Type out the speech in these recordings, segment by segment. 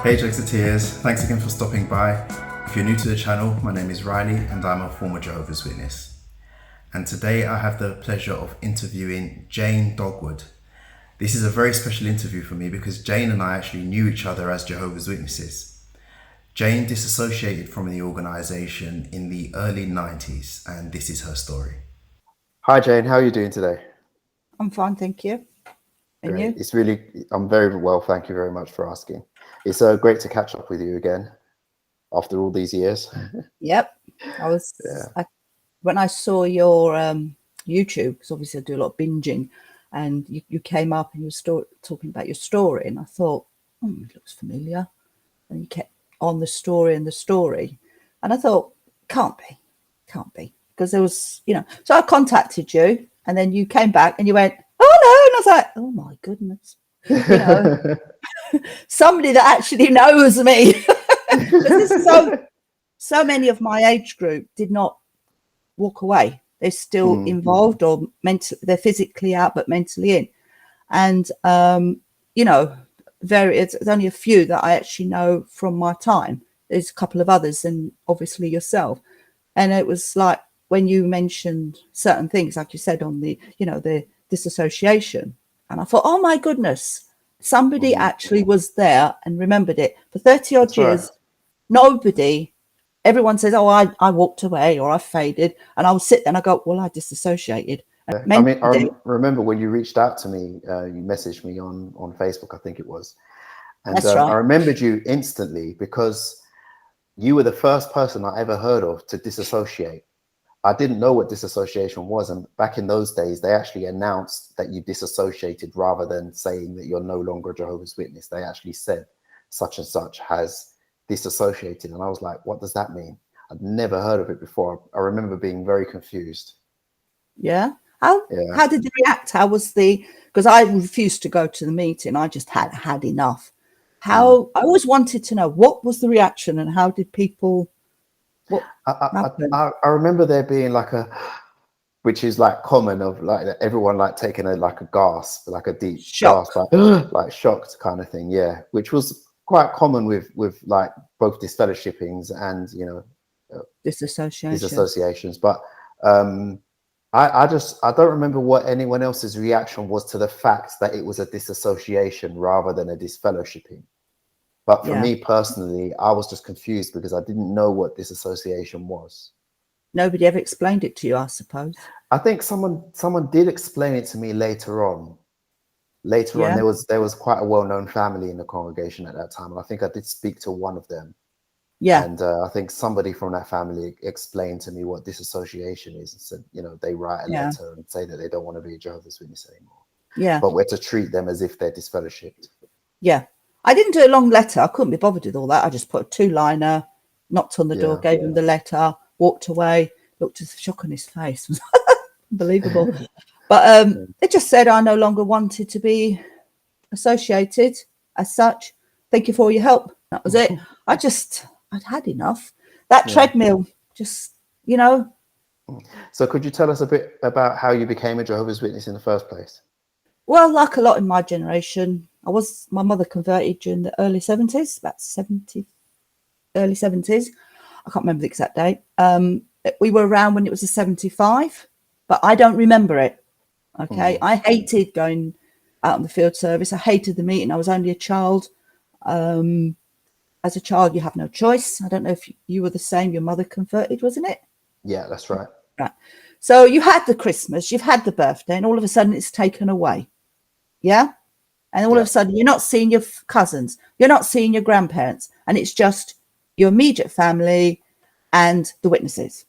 Hey ExJW, thanks again for stopping by. If you're new to the channel, my name is Riley and I'm a former Jehovah's Witness. And today I have the pleasure of interviewing Jane Dogwood. This is a very special interview for me because Jane and I actually knew each other as Jehovah's Witnesses. Jane disassociated from the organisation in the early 90s and this is her story. Hi Jane, how are you doing today? I'm fine, thank you. And Great. you? I'm very well, thank you very much for asking. It's great to catch up with you again after all these years. Yep. When I saw your YouTube, because obviously I do a lot of binging, and you came up and you were talking about your story, and I thought, it looks familiar. And you kept on the story, and I thought, can't be, because there was, So I contacted you, and then you came back and you went, oh no, and I was like, oh my goodness, somebody that actually knows me. so many of my age group did not walk away. They're still involved, or they're physically out but mentally in. And it's only a few that I actually know from my time. There's a couple of others, and obviously yourself. And it was like when you mentioned certain things, like you said on the disassociation, and I thought, oh my goodness, somebody actually was there and remembered it for 30 odd years. Right. Everyone says, oh, I walked away or I faded, and I'll sit there and I go, well, I disassociated. I remember when you reached out to me, you messaged me on Facebook, I think it was. And That's right. I remembered you instantly because you were the first person I ever heard of to disassociate. I didn't know what disassociation was. And back in those days, they actually announced that you disassociated rather than saying that you're no longer a Jehovah's Witness. They actually said such and such has disassociated. And I was like, what does that mean? I'd never heard of it before. I remember being very confused. Yeah. How did they react? How was because I refused to go to the meeting. I just had enough. I always wanted to know what was the reaction and how did people... I remember there being like which is like common of like everyone like taking a gasp, like a deep shock, gasp, like shocked kind of thing. Yeah, which was quite common with like both disfellowshippings and disassociations. But I don't remember what anyone else's reaction was to the fact that it was a disassociation rather than a disfellowshipping. But for me personally, I was just confused because I didn't know what disassociation was. Nobody ever explained it to you, I suppose. I think someone did explain it to me later on. Later on, there was quite a well-known family in the congregation at that time, and I think I did speak to one of them. Yeah. And I think somebody from that family explained to me what disassociation is and said, they write a letter and say that they don't want to be a Jehovah's Witness anymore. Yeah. But we're to treat them as if they're disfellowshipped. Yeah. I didn't do a long letter. I couldn't be bothered with all that. I just put a 2-liner, knocked on the door, gave him the letter, walked away, looked at the shock on his face. It was unbelievable. But it just said I no longer wanted to be associated as such. Thank you for your help. That was it. I'd had enough. That treadmill, just, So could you tell us a bit about how you became a Jehovah's Witness in the first place? Well, like a lot in my generation, my mother converted during the early 70s, early 70s. I can't remember the exact date. We were around when it was a 75, but I don't remember it. Okay. I hated going out on the field service. I hated the meeting. I was only a child. As a child, you have no choice. I don't know if you were the same. Your mother converted, wasn't it? Yeah, that's right. Right. So you had the Christmas, you've had the birthday, and all of a sudden it's taken away. Yeah. And all of a sudden you're not seeing your cousins, you're not seeing your grandparents, and it's just your immediate family and the witnesses.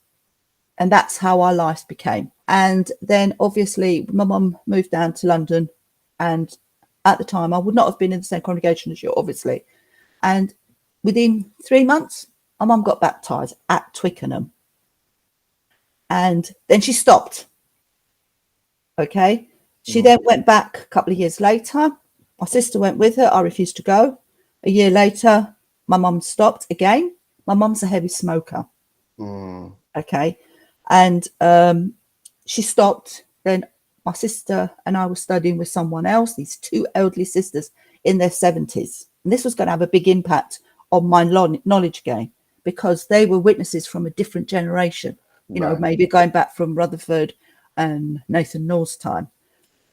And that's how our life became. And then obviously my mum moved down to London, and at the time I would not have been in the same congregation as you, obviously. And within 3 months, my mum got baptized at Twickenham. And then she stopped. Okay. She then went back a couple of years later. My sister went with her. I refused to go. A year later, my mum stopped again. My mum's a heavy smoker. Okay. And she stopped. Then my sister and I were studying with someone else, these two elderly sisters in their 70s. And this was going to have a big impact on my knowledge gain, because they were witnesses from a different generation, you know, maybe going back from Rutherford and Nathan North's time.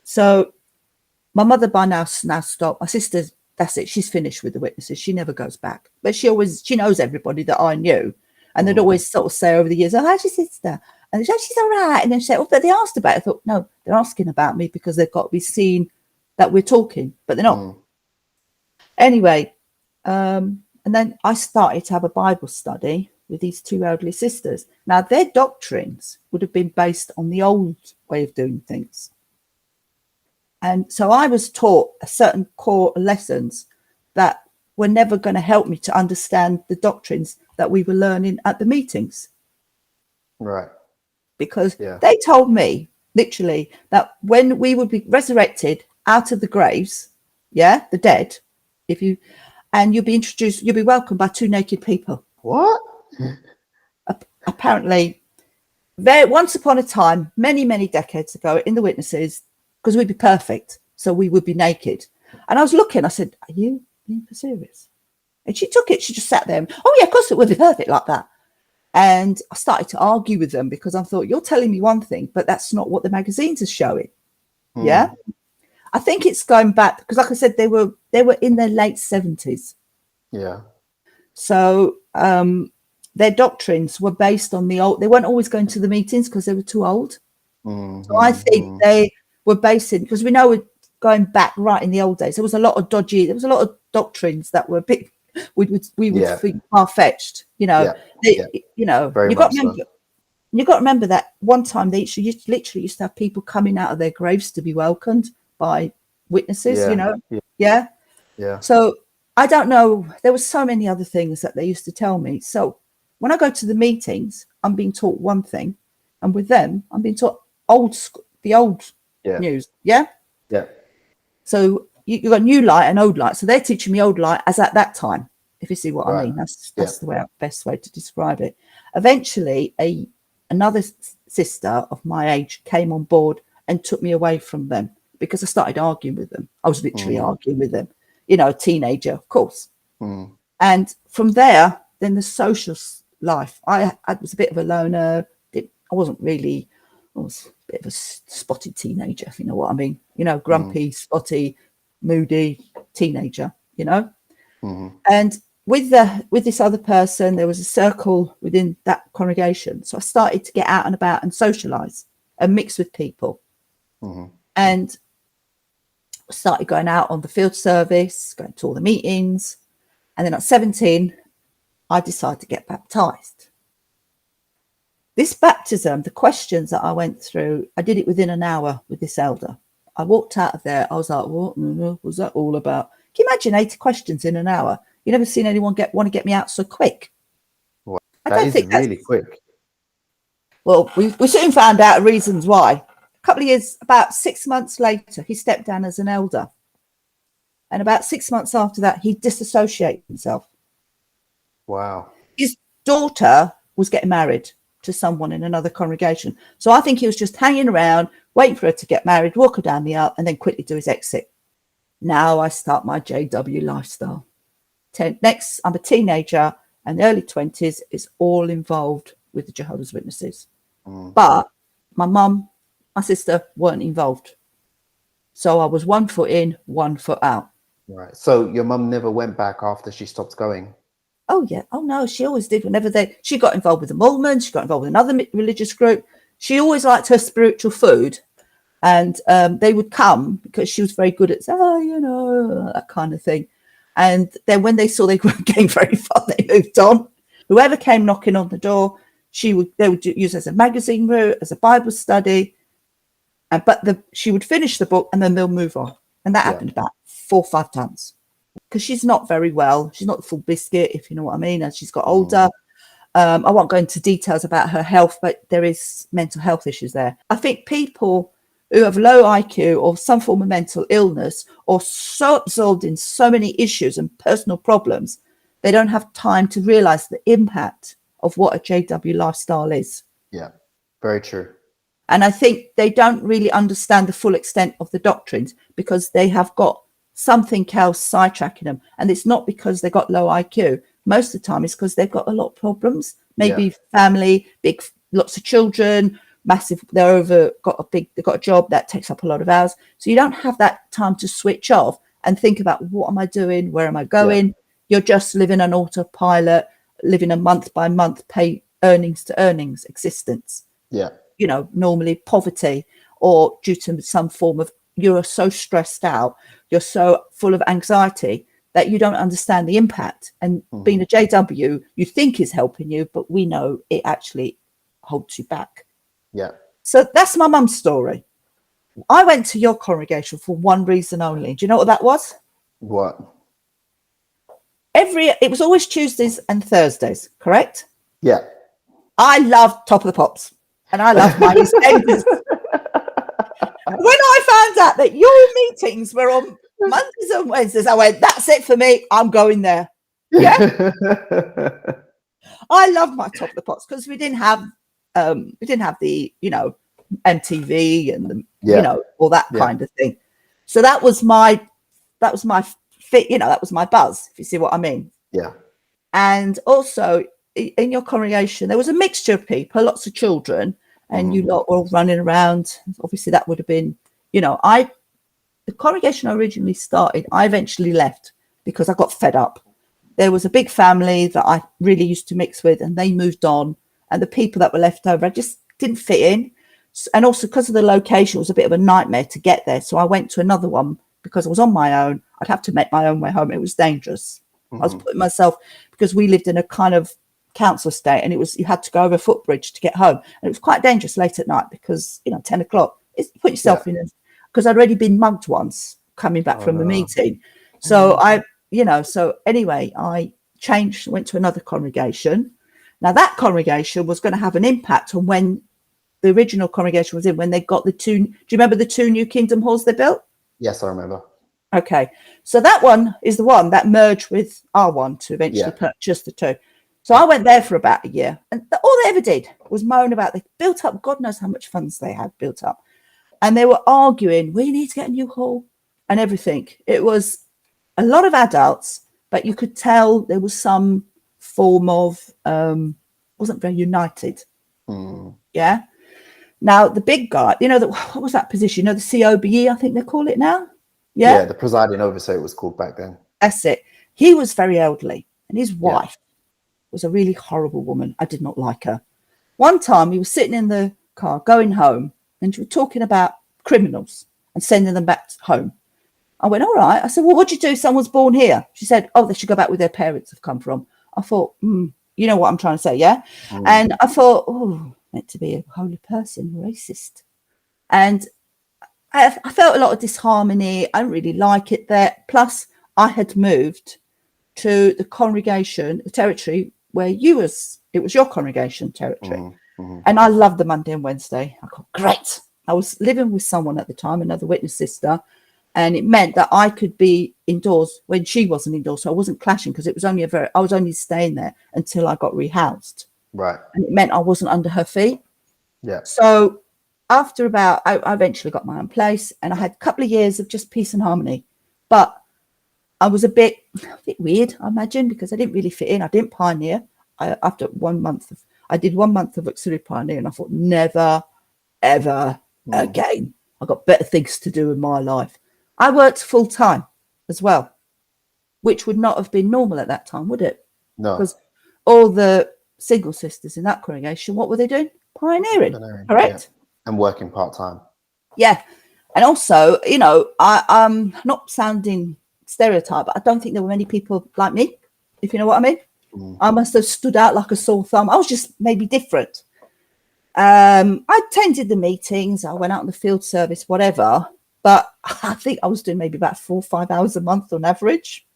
So my mother by now stopped. My sister's, that's it. She's finished with the witnesses. She never goes back. But she knows everybody that I knew. And they'd always sort of say over the years, oh, how's your sister? And she's all right. And then she said, oh, but they asked about it. I thought, no, they're asking about me because they've got to be seen that we're talking, but they're not. Anyway, and then I started to have a Bible study with these two elderly sisters. Now, their doctrines would have been based on the old way of doing things. And so I was taught a certain core lessons that were never going to help me to understand the doctrines that we were learning at the meetings. Right. Because they told me literally that when we would be resurrected out of the graves, the dead, you'll be introduced, you'll be welcomed by two naked people. What? Apparently, once upon a time, many, many decades ago, in the witnesses, because we'd be perfect, so we would be naked. And I was looking, I said, are you being serious? And she took it, she just sat there. And, oh, yeah, of course it would be perfect like that. And I started to argue with them because I thought, you're telling me one thing, but that's not what the magazines are showing. Yeah. I think it's going back because, like I said, they were in their late 70s. Yeah. So their doctrines were based on the old. They weren't always going to the meetings because they were too old. So I think they were basing, because we know we're going back right in the old days. There was a lot of doctrines that were a bit we would think far-fetched. You know, you know, you got to remember that one time they literally used to have people coming out of their graves to be welcomed by witnesses. You know, So I don't know. There were so many other things that they used to tell me. So when I go to the meetings, I'm being taught one thing, and with them, I'm being taught the old news. Yeah. So you got new light and old light. So they're teaching me old light as at that time, if you see what I mean. That's the best way to describe it. Eventually, another sister of my age came on board and took me away from them because I started arguing with them. I was literally arguing with them. You know, a teenager, of course. And from there, then the social life. I was a bit of a loner. I was a bit of a spotty teenager, if you know what I mean. You know, grumpy, spotty, moody teenager, you know. And with this other person, there was a circle within that congregation. So I started to get out and about and socialize and mix with people. And started going out on the field service, going to all the meetings. And then at 17, I decided to get baptized. This baptism, the questions that I went through, I did it within an hour with this elder. I walked out of there. I was like, what was that all about? Can you imagine 80 questions in an hour? You never seen anyone want to get me out so quick. Well, that is really quick. Well, we soon found out reasons why. A couple of years, about 6 months later, he stepped down as an elder. And about 6 months after that, he disassociated himself. Wow. His daughter was getting married to someone in another congregation. So I think he was just hanging around, waiting for her to get married, walk her down the aisle, and then quickly do his exit. Now I start my JW lifestyle. Next, I'm a teenager, and the early 20s is all involved with the Jehovah's Witnesses. But my mum, my sister weren't involved. So I was 1 foot in, 1 foot out. Right. So your mum never went back after she stopped going? Oh, yeah. Oh, no, she always did. Whenever she got involved with the Mormons, she got involved with another religious group. She always liked her spiritual food. And they would come because she was very good at, that kind of thing. And then when they saw they weren't getting very far, they moved on. Whoever came knocking on the door, they would use as a magazine route, as a Bible study. But she would finish the book and then they'll move on. And that happened about 4 or 5 times. Because she's not very well. She's not the full biscuit, if you know what I mean. And she's got older. I won't go into details about her health, but there is mental health issues there. I think people who have low IQ or some form of mental illness or so absorbed in so many issues and personal problems, they don't have time to realize the impact of what a JW lifestyle is. Yeah, very true. And I think they don't really understand the full extent of the doctrines because they have got something else sidetracking them. And it's not because they got low IQ. Most of the time it's because they've got a lot of problems, maybe family, lots of children, massive, they've got a job that takes up a lot of hours. So you don't have that time to switch off and think about, what am I doing? Where am I going? Yeah. You're just living on autopilot, living a month by month, pay earnings to earnings existence. Yeah. You know, normally poverty, or due to some form of, you're so stressed out, you're so full of anxiety that you don't understand the impact. And being a JW, you think is helping you, but we know it actually holds you back. Yeah. So that's my mum's story. I went to your congregation for one reason only. Do you know what that was? What? It was always Tuesdays and Thursdays, correct? Yeah. I loved Top of the Pops, and I loved my EastEnders. When I found out that your meetings were on Mondays and Wednesdays, I went, that's it for me. I'm going there. Yeah. I love my Top of the Pops because we didn't have the, you know, MTV and the, you know, all that kind of thing. So that was my fit, you know, that was my buzz, if you see what I mean. Yeah. And also in your congregation, there was a mixture of people, lots of children, and you lot were all running around. Obviously that would have been, you know, the congregation I originally started, I eventually left because I got fed up. There was a big family that I really used to mix with, and they moved on. And the people that were left over, I just didn't fit in. And also because of the location, it was a bit of a nightmare to get there. So I went to another one because I was on my own. I'd have to make my own way home. It was dangerous. I was putting myself, because we lived in a kind of council estate, and you had to go over a footbridge to get home. And it was quite dangerous late at night because, you know, 10 o'clock, you put yourself in, because I'd already been mugged once coming back from a meeting. So so anyway, I changed, went to another congregation. Now that congregation was going to have an impact on when the original congregation was in, when they got do you remember the 2 new Kingdom halls they built? Yes, I remember. Okay. So that one is the one that merged with our one to eventually purchase the 2. So I went there for about a year, and all they ever did was moan about, they built up, God knows how much funds they had built up. And they were arguing, we need to get a new hall and everything. It was a lot of adults, but you could tell there was some form of, wasn't very united. Yeah. Now, the big guy, you know, what was that position? You know, the COBE, I think they call it now. Yeah, the presiding overseer it was called back then. That's it. He was very elderly, and his wife was a really horrible woman. I did not like her. One time he was sitting in the car going home, and we were talking about criminals and sending them back home. I went, all right. I said, well, what do you do if someone's born here? She said, oh, they should go back where their parents have come from. I thought, you know what I'm trying to say, yeah? And I thought, oh, meant to be a holy person, racist. And I felt a lot of disharmony. I didn't really like it there. Plus, I had moved to the congregation, the territory where it was your congregation territory. And I loved the Monday and Wednesday. I thought, great. I was living with someone at the time, another witness sister, and it meant that I could be indoors when she wasn't indoors. So I wasn't clashing, because it was only I was only staying there until I got rehoused. Right. And it meant I wasn't under her feet. Yeah. So after I eventually got my own place, and I had a couple of years of just peace and harmony. But I was a bit weird, I imagine, because I didn't really fit in. I didn't pioneer. After 1 month I did 1 month of auxiliary pioneer, and I thought, never, ever again. I've got better things to do in my life. I worked full time as well, which would not have been normal at that time, would it? No. Because all the single sisters in that congregation, what were they doing? Pioneering, correct? Yeah. And working part-time. Yeah. And also, you know, I'm not sounding stereotype, but I don't think there were many people like me, if you know what I mean. I must have stood out like a sore thumb. I was just maybe different. I attended the meetings. I went out on the field service, whatever. But I think I was doing maybe about 4 or 5 hours a month on average.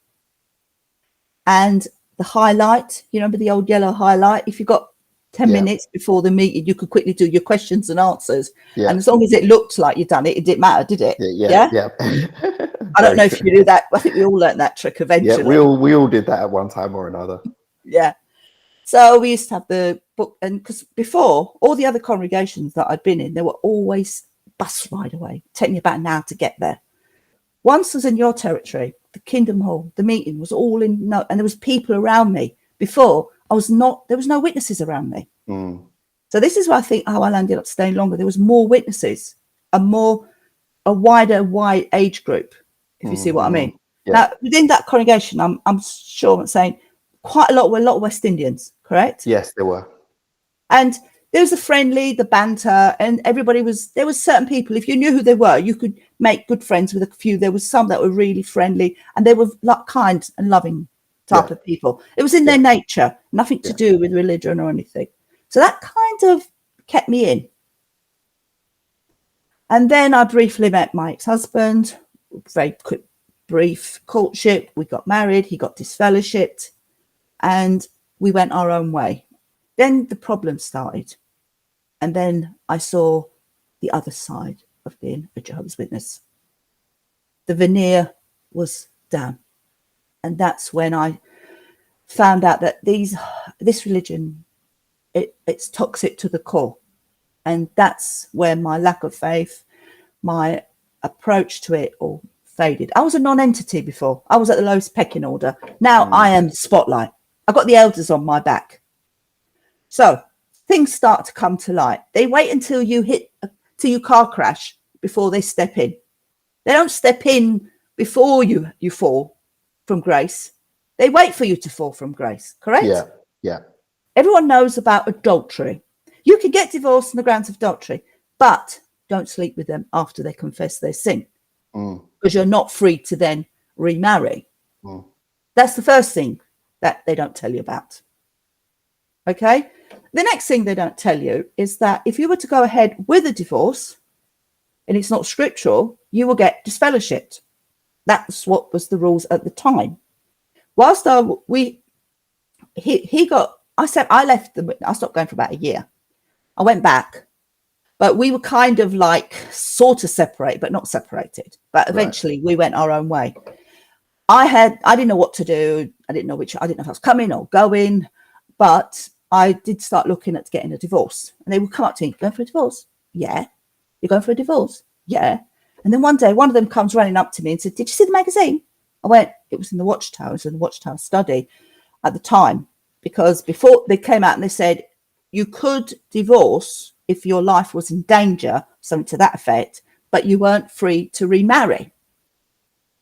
And the highlight, you remember the old yellow highlight? If you got 10 minutes before the meeting, you could quickly do your questions and answers. Yeah. And as long as it looked like you'd done it, it didn't matter, did it? Yeah. I don't know if you knew that. I think we all learned that trick eventually. Yeah, we all did that at one time or another. Yeah. So we used to have the book, and because before, all the other congregations that I'd been in, they were always bus ride away, taking you about an hour to get there. Once was in your territory, the Kingdom Hall, the meeting was all in, no, and there was people around me. Before, there was no witnesses around me. So this is why I think how I ended up staying longer. There was more witnesses, a wider age group, if you see what I mean. Yeah. Now, within that congregation, I'm sure I'm saying quite a lot of West Indians, correct? Yes, there were. And there was the banter, and there was certain people, if you knew who they were, you could make good friends with a few. There was some that were really friendly, and they were kind and loving type of people. It was in their nature, nothing to do with religion or anything. So that kind of kept me in. And then I briefly met my ex-husband, very quick, brief courtship. We got married, he got disfellowshipped, and we went our own way. Then the problem started. And then I saw the other side of being a Jehovah's Witness. The veneer was down. And that's when I found out that this religion, it's toxic to the core. And that's where my lack of faith, my approach to it all faded. I was a non-entity before. I was at the lowest pecking order. Now I am spotlight. I got the elders on my back. So things start to come to light. They wait until you car crash before they step in. They don't step in before you fall from grace. They wait for you to fall from grace, correct? Yeah. Everyone knows about adultery. You can get divorced on the grounds of adultery, but don't sleep with them after they confess their sin, because you're not free to then remarry. That's the first thing that they don't tell you about. Okay? The next thing they don't tell you is that if you were to go ahead with a divorce and it's not scriptural, you will get disfellowshipped. That's what was the rules at the time. Whilst I stopped going for about a year. I went back, but we were kind of like sort of separate, but not separated. But eventually we went our own way. I didn't know what to do. I didn't know if I was coming or going, but I did start looking at getting a divorce. And they would come up to me, going for a divorce? Yeah. You're going for a divorce? Yeah. And then one day, one of them comes running up to me and said, did you see the magazine? I went, it was in the Watchtower. It was in the Watchtower study at the time, because before they came out and they said, you could divorce if your life was in danger, something to that effect, but you weren't free to remarry.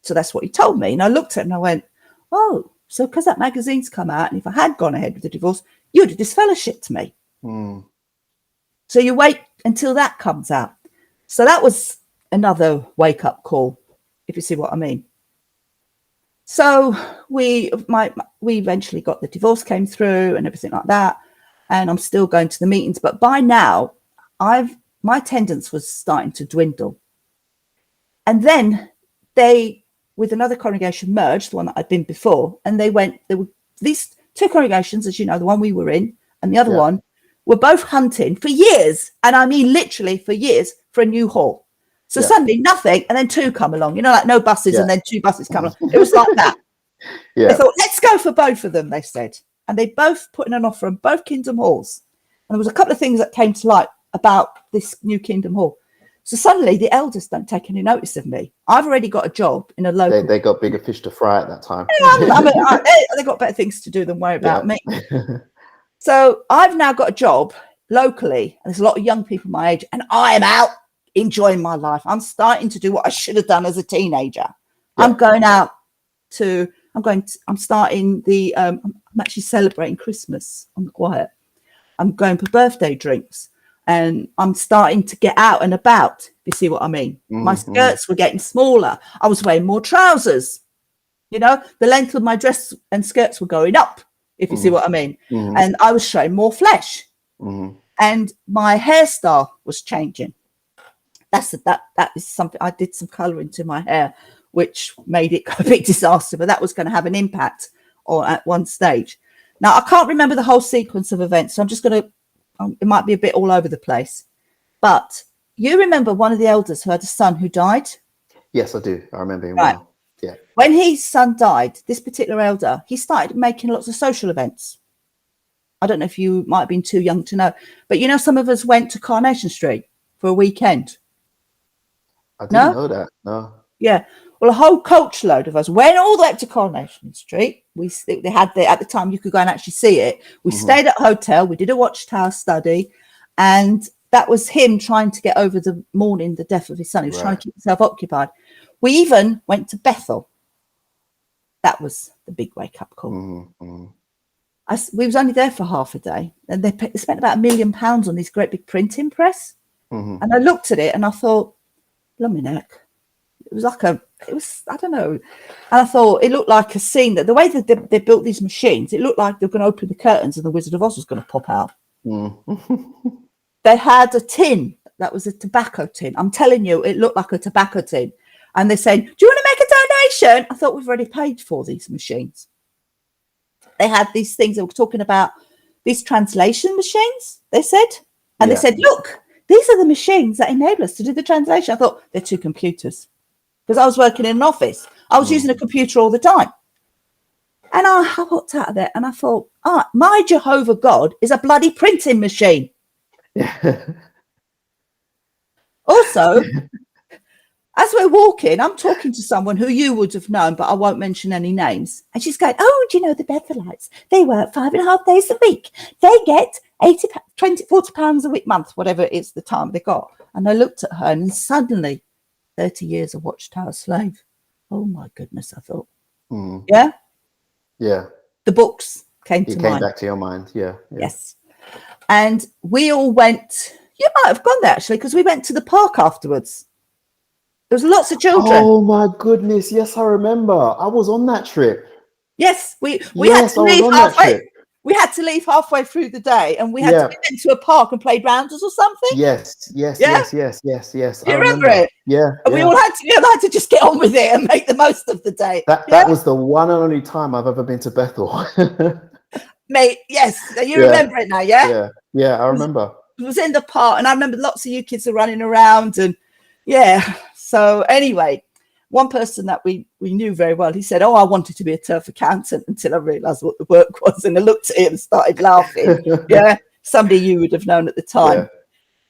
So that's what he told me. And I looked at it and I went, oh, so because that magazine's come out, and if I had gone ahead with the divorce, you'd have disfellowshipped me. So you wait until that comes out. So that was another wake-up call, if you see what I mean. So we eventually got the divorce, came through and everything like that. And I'm still going to the meetings. But by now, my attendance was starting to dwindle. And then they, with another congregation, merged, the one that I'd been before. And there were these two congregations, as you know, the one we were in and the other one, were both hunting for years. And I mean, literally for years, for a new hall. So suddenly nothing, and then two come along, like no buses, and then two buses come along. It was like that. They thought, let's go for both of them, they said. And they both put in an offer on both Kingdom Halls. And there was a couple of things that came to light about this new Kingdom Hall. So suddenly the elders don't take any notice of me. I've already got a job in a local... They got bigger fish to fry at that time. They got better things to do than worry about me. So I've now got a job locally, and there's a lot of young people my age, and I am out enjoying my life. I'm starting to do what I should have done as a teenager. I'm actually celebrating Christmas on the quiet. I'm going for birthday drinks, and I'm starting to get out and about, if you see what I mean. My skirts were getting smaller. I was wearing more trousers. The length of my dress and skirts were going up, if you see what I mean. And I was showing more flesh. And my hairstyle was changing. That is something. I did some colouring to my hair, which made it a big disaster, but that was going to have an impact at one stage. Now, I can't remember the whole sequence of events, so I'm just going to, it might be a bit all over the place. But you remember one of the elders who had a son who died? Yes, I do. I remember him well. Yeah. When his son died, this particular elder, he started making lots of social events. I don't know if you might have been too young to know, but some of us went to Coronation Street for a weekend. I didn't know that. No. Yeah. Well, a whole coach load of us went all the way up to Coronation Street. They had at the time you could go and actually see it. We stayed at a hotel. We did a watchtower study, and that was him trying to get over the death of his son. He was trying to keep himself occupied. We even went to Bethel. That was the big wake-up call. We was only there for half a day, and they spent about £1 million on this great big printing press. And I looked at it and I thought, blimey neck. It was like I don't know. And I thought it looked like a scene that the way that they built these machines, it looked like they were going to open the curtains and the Wizard of Oz was going to pop out. They had a tin that was a tobacco tin. I'm telling you, it looked like a tobacco tin. And they said, do you want to make a donation? I thought we've already paid for these machines. They had these things that were talking about these translation machines, they said. And they said, look, these are the machines that enable us to do the translation. I thought, they're two computers. Because I was working in an office. I was using a computer all the time. And I walked out of there and I thought, my Jehovah God is a bloody printing machine. Also, as we're walking, I'm talking to someone who you would have known, but I won't mention any names. And she's going, oh, do you know the Bethelites? They work 5.5 days a week. They get 40 pounds a week, month, whatever it is the time they got. And I looked at her and suddenly 30 years of watchtower slave. Oh my goodness, I thought. Yeah? Yeah. The books came to mind. It came back to your mind. Yeah. Yes. And we all went, you might have gone there actually, because we went to the park afterwards. There was lots of children. Oh my goodness. Yes, I remember. I was on that trip. Yes, we had to leave halfway. We had to leave halfway through the day, and we had to get into a park and play rounders or something. Yes. You I remember it? Yeah. And we all had to just get on with it and make the most of the day. That was the one and only time I've ever been to Bethel. Mate, yes. You remember it now, yeah? Yeah, I remember. It was in the park, and I remember lots of you kids are running around, and so anyway, one person that we knew very well, he said, oh, I wanted to be a turf accountant until I realised what the work was. And I looked at him and started laughing. Somebody you would have known at the time. Yeah.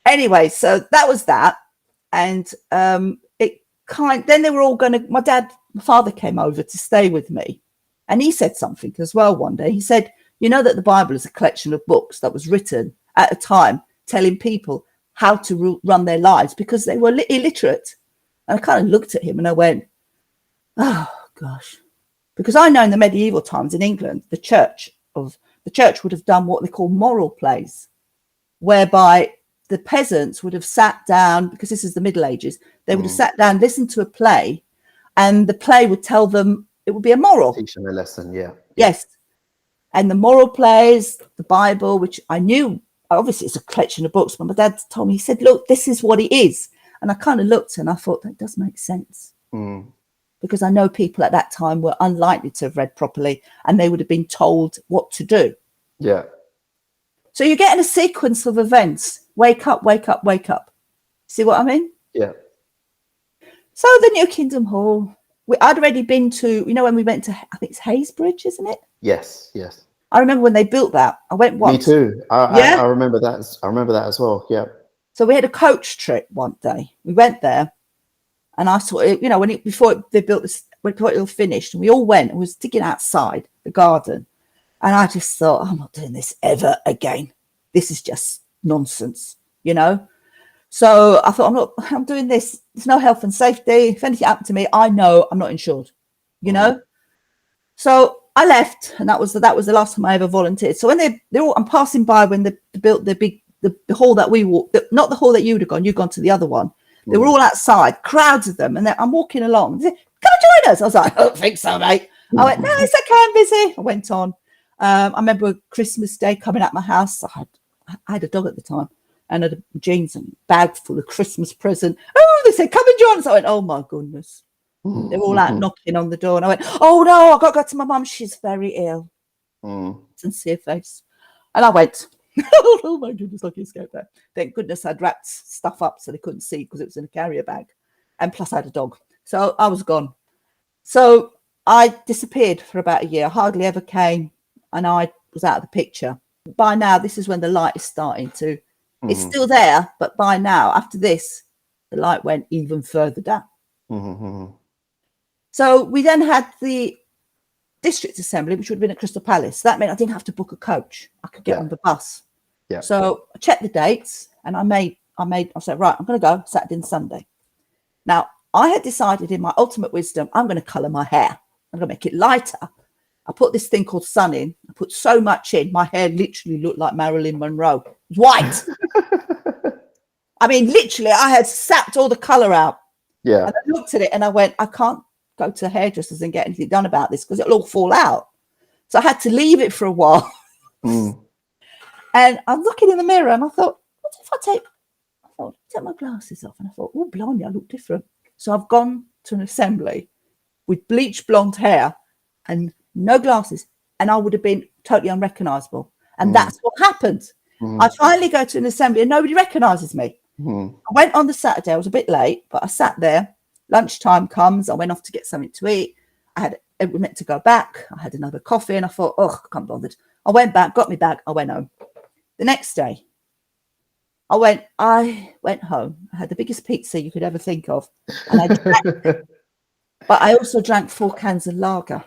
Anyway, so that was that. And then they were all going to, my father came over to stay with me. And he said something as well one day. He said, you know that the Bible is a collection of books that was written at a time telling people how to run their lives because they were illiterate. And I kind of looked at him and I went, oh, gosh. Because I know in the medieval times in England, the church would have done what they call moral plays, whereby the peasants would have sat down, because this is the Middle Ages, they would have sat down, listened to a play, and the play would tell them it would be a moral. Teach them a lesson, yeah. Yes. And the moral plays, the Bible, which I knew, obviously it's a collection of books, but my dad told me, he said, look, this is what it is. And I kind of looked and I thought, that does make sense. Because I know people at that time were unlikely to have read properly and they would have been told what to do. Yeah. So you're getting a sequence of events. Wake up, wake up, wake up. See what I mean? Yeah. So the New Kingdom Hall, I'd already been to, when we went to, I think it's Haysbridge, isn't it? Yes. I remember when they built that. I went once. Me too. I remember that. I remember that as well. Yeah. So we had a coach trip one day. We went there, and I saw it. Before they built this, before it all finished, and we all went and was digging outside the garden, and I just thought, I'm not doing this ever again. This is just nonsense, So I thought, I'm doing this. There's no health and safety. If anything happened to me, I know I'm not insured. So I left, and that was the last time I ever volunteered. So when I'm passing by when they built the big. The hall that we walked, not the hall that you'd have gone, you'd gone to the other one. They were all outside, crowds of them. And I'm walking along. They said, come and join us. I was like, I don't think so, mate. I went, no, it's okay, I'm busy. I went on. I remember Christmas Day coming at my house. I had a dog at the time and had jeans and bag full of Christmas present. Oh, they said, come and join us. I went, oh my goodness. They were all out knocking on the door. And I went, oh no, I've got to go to my mum. She's very ill. Sincere face. And I went, oh my goodness, lucky escape there. Thank goodness I'd wrapped stuff up so they couldn't see because it was in a carrier bag. And plus I had a dog. So I was gone. So I disappeared for about a year. I hardly ever came and I was out of the picture. By now, this is when the light is starting to, it's still there, but by now, after this, the light went even further down. So we then had the district assembly, which would have been at Crystal Palace. That meant I didn't have to book a coach. I could get on the bus. Yeah. So I checked the dates, and I said, right, I'm going to go Saturday and Sunday. Now, I had decided in my ultimate wisdom, I'm going to colour my hair. I'm going to make it lighter. I put this thing called sun in. I put so much in, my hair literally looked like Marilyn Monroe. It was white. I mean, literally, I had sapped all the colour out. Yeah. And I looked at it and I went, I can't go to hairdressers and get anything done about this because it'll all fall out. So I had to leave it for a while. And I'm looking in the mirror and I thought, what if I take my glasses off? And I thought, oh, blimey, I look different. So I've gone to an assembly with bleached blonde hair and no glasses, and I would have been totally unrecognisable. And that's what happened. I finally go to an assembly and nobody recognises me. I went on the Saturday. I was a bit late, but I sat there. Lunchtime comes. I went off to get something to eat. We meant to go back. I had another coffee and I thought, oh, I can't be bothered. I went back, got me bag. I went home. The next day, I went home. I had the biggest pizza you could ever think of. And I drank, but I also drank 4 cans of lager.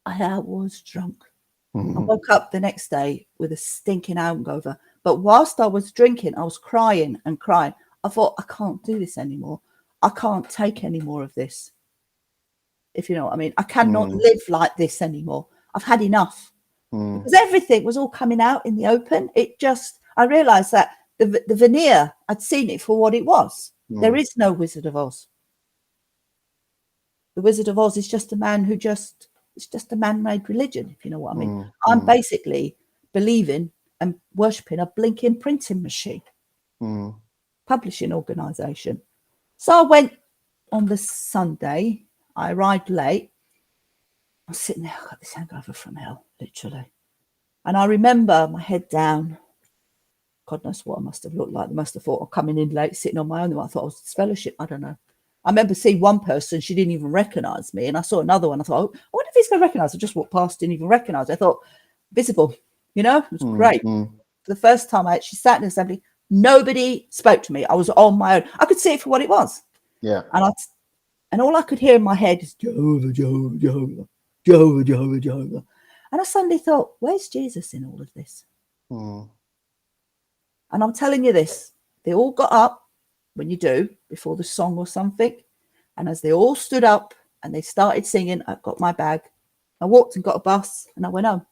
I was drunk. I woke up the next day with a stinking hangover. But whilst I was drinking, I was crying and crying. I thought, I can't do this anymore. I can't take any more of this. If you know what I mean. I cannot live like this anymore. I've had enough. Because everything was all coming out in the open. I realised that the veneer, I'd seen it for what it was. There is no Wizard of Oz. The Wizard of Oz is just a man it's just a man-made religion, if you know what I mean. I'm basically believing and worshipping a blinking printing machine, publishing organisation. So I went on the Sunday. I arrived late. I was sitting there, I got this hangover from hell, literally. And I remember my head down. God knows what I must have looked like. They must have thought I'm coming in late, sitting on my own. I thought I was disfellowship. I don't know. I remember seeing one person, she didn't even recognise me. And I saw another one. I thought, I wonder if he's going to recognise. I just walked past, didn't even recognise. I thought, visible, it was great. For the first time I actually sat in assembly, nobody spoke to me. I was on my own. I could see it for what it was. Yeah. And all I could hear in my head is Jehovah, Jehovah, Jehovah, Jehovah, Jehovah, Jehovah. And I suddenly thought, where's Jesus in all of this? And I'm telling you this, they all got up when you do before the song or something. And as they all stood up and they started singing, I got my bag. I walked and got a bus and I went home.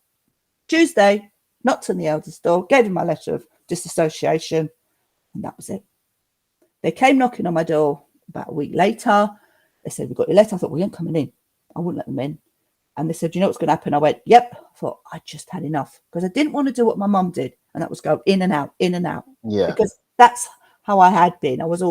Tuesday, knocked on the elder's door, gave him my letter of disassociation, and that was it. They came knocking on my door about a week later. They said, we've got your letter. I thought, we ain't coming in. I wouldn't let them in. And they said, do you know what's going to happen? I went, yep. I thought, I just had enough because I didn't want to do what my mum did. And that was go in and out, in and out. Yeah. Because that's how I had been. I was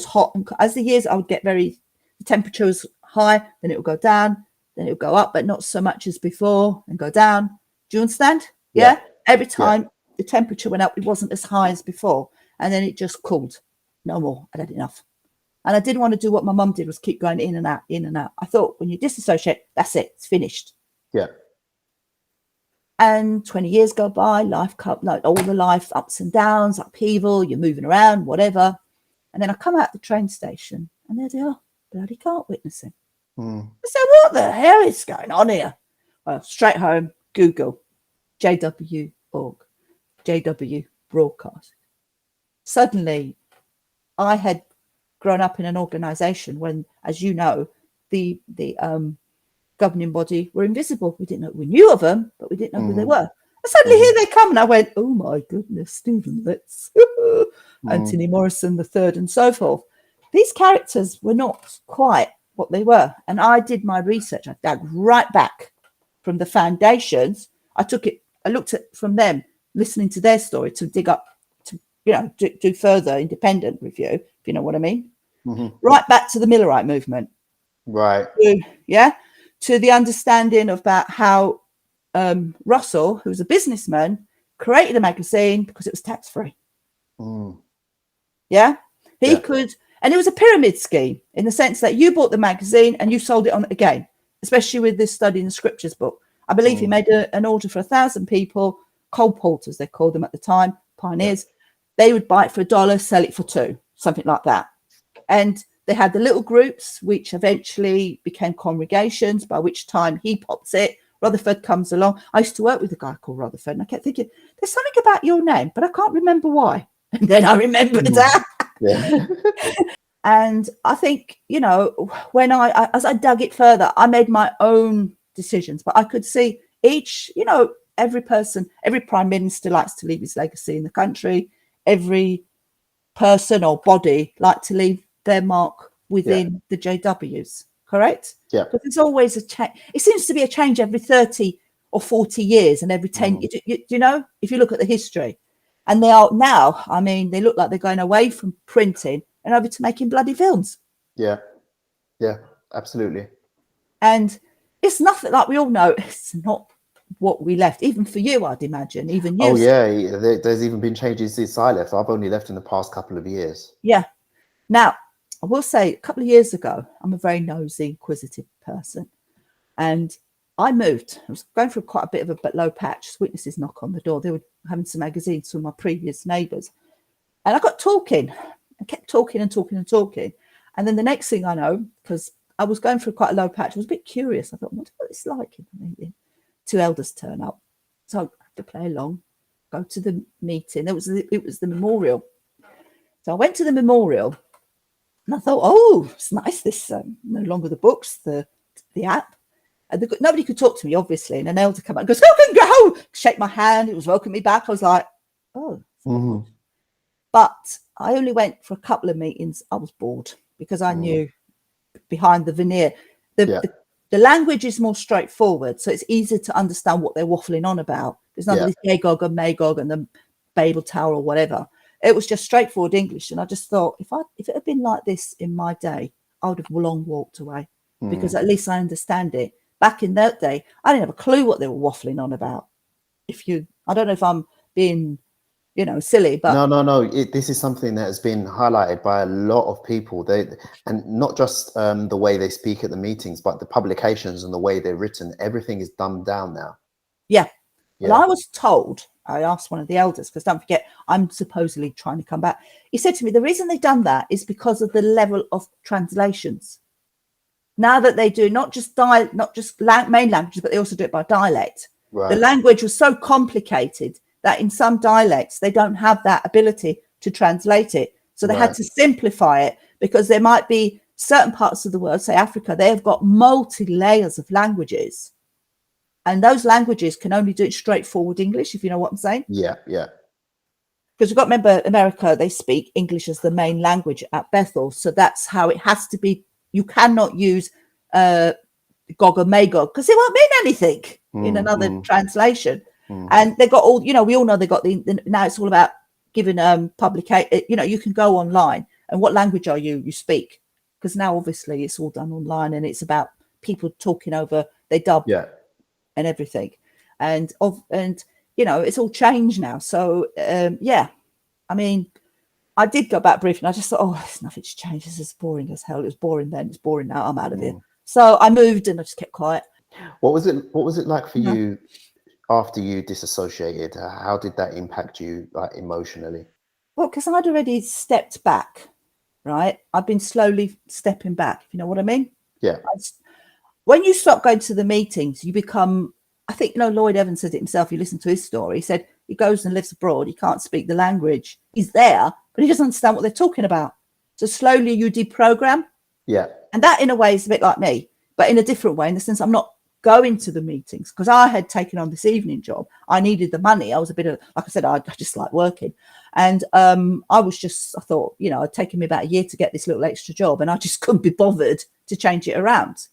hot. And as the years, I would get the temperature was high, then it would go down, then it would go up, but not so much as before and go down. Do you understand? Yeah. Every time the temperature went up, it wasn't as high as before. And then it just cooled. No more. I'd had enough. And I didn't want to do what my mum did, was keep going in and out, in and out. I thought when you disassociate, that's it. It's finished. Yeah. And 20 years go by, all the life, ups and downs, upheaval, you're moving around, whatever. And then I come out the train station and there they are, bloody cart witnessing. I said, what the hell is going on here? Well, straight home, Google, JW.org, JW broadcast. Suddenly, I had grown up in an organisation when, as you know, the governing body were invisible. We knew of them, but we didn't know who they were. And suddenly here they come, and I went, oh my goodness, Stephen Litz, Anthony Morrison III, and so forth. These characters were not quite what they were, and I did my research. I dug right back from the foundations. I looked at from them, listening to their story to dig up, to do further independent review, if you know what I mean. Right back to the Millerite movement. Right. To the understanding about how Russell, who was a businessman, created a magazine because it was tax-free. He could, and it was a pyramid scheme in the sense that you bought the magazine and you sold it on again, especially with this Study in the Scriptures book. I believe he made an order for 1,000 people, colporteurs they called them at the time, pioneers. They would buy it for $1, sell it for $2, something like that. And they had the little groups, which eventually became congregations, by which time he pops it. Rutherford comes along. I used to work with a guy called Rutherford, and I kept thinking, there's something about your name, but I can't remember why. And then I remembered that. Yeah. And I think, you know, when as I dug it further, I made my own decisions, but I could see each, you know, every person, every prime minister likes to leave his legacy in the country. Every person or body like to leave their mark within the JWs, correct? Yeah. But there's always a change. It seems to be a change every 30 or 40 years, and every 10, you know, if you look at the history. And they are now, I mean, they look like they're going away from printing and over to making bloody films. Yeah. Yeah, absolutely. And it's nothing, like we all know, it's not what we left, even for you, I'd imagine, even you. Oh, yeah. There's even been changes since I left. I've only left in the past couple of years. Yeah. Now, I will say, a couple of years ago, I'm a very nosy, inquisitive person. And I moved. I was going through quite a bit of a low patch. Witnesses knock on the door. They were having some magazines from my previous neighbours. And I got talking. I kept talking and talking and talking. And then the next thing I know, because I was going through quite a low patch, I was a bit curious. I thought, what it's like in the meeting? 2 elders turn up. So I had to play along, go to the meeting. It was the memorial. So I went to the memorial and I thought, oh, it's nice. This no longer the books, the app. And nobody could talk to me, obviously. And an elder came out and goes, go, shake my hand. It was welcoming me back. I was like, oh. Mm-hmm. But I only went for a couple of meetings. I was bored because I knew behind the veneer, the language is more straightforward. So it's easier to understand what they're waffling on about. There's none of this Magog and Magog and the Babel Tower or whatever. It was just straightforward English. And I just thought, if it had been like this in my day, I would have long walked away because at least I understand it. Back in that day, I didn't have a clue what they were waffling on about. I don't know if I'm being, you know, silly, but no. This is something that has been highlighted by a lot of people. And not just the way they speak at the meetings, but the publications and the way they're written. Everything is dumbed down now. Yeah. Well, I was told. I asked one of the elders, because don't forget, I'm supposedly trying to come back. He said to me, the reason they've done that is because of the level of translations. Now that they do not just main languages, but they also do it by dialect. Right. The language was so complicated that in some dialects, they don't have that ability to translate it. So they had to simplify it, because there might be certain parts of the world, say Africa, they have got multi-layers of languages. And those languages can only do it straightforward English, if you know what I'm saying. Yeah. Because you've got to remember, America, they speak English as the main language at Bethel. So that's how it has to be. You cannot use Gog or Magog, because it won't mean anything in another translation. And they got all, you know, we all know they got the now it's all about giving publication. You know, you can go online, and what language are you speak? Because now obviously it's all done online, and it's about people talking over, they dub and everything, and you know, it's all changed now. So I mean, I did go back briefly, and I just thought, oh, nothing's changed. This is boring as hell. It was boring then. It's boring now. I'm out of here. So I moved, and I just kept quiet. What was it like for you after you disassociated? How did that impact you, like, emotionally? Well, because I'd already stepped back, right? I've been slowly stepping back, if you know what I mean. Yeah. When you stop going to the meetings, you become, I think, you know, Lloyd Evans said it himself. You listen to his story. He said he goes and lives abroad. He can't speak the language. He's there, but he doesn't understand what they're talking about. So slowly you deprogram. Yeah. And that, in a way, is a bit like me, but in a different way, in the sense I'm not going to the meetings, because I had taken on this evening job. I needed the money. I was a bit of, like I said, I just like working. And I thought, you know, it'd taken me about a year to get this little extra job, and I just couldn't be bothered to change it around.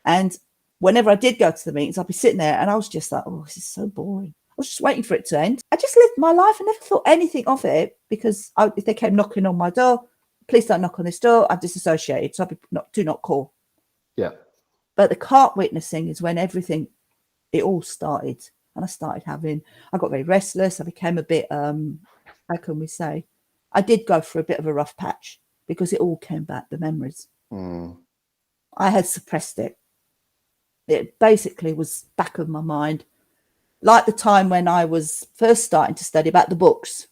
And whenever I did go to the meetings, I'd be sitting there and I was just like, oh, this is so boring. I was just waiting for it to end. I just lived my life and never thought anything of it, because if they came knocking on my door, please don't knock on this door, I've disassociated, so do not call. Yeah. But the cart witnessing is when it all started. And I got very restless. I became a bit, how can we say? I did go for a bit of a rough patch, because it all came back, the memories. I had suppressed it. It basically was back of my mind. Like the time when I was first starting to study about the books.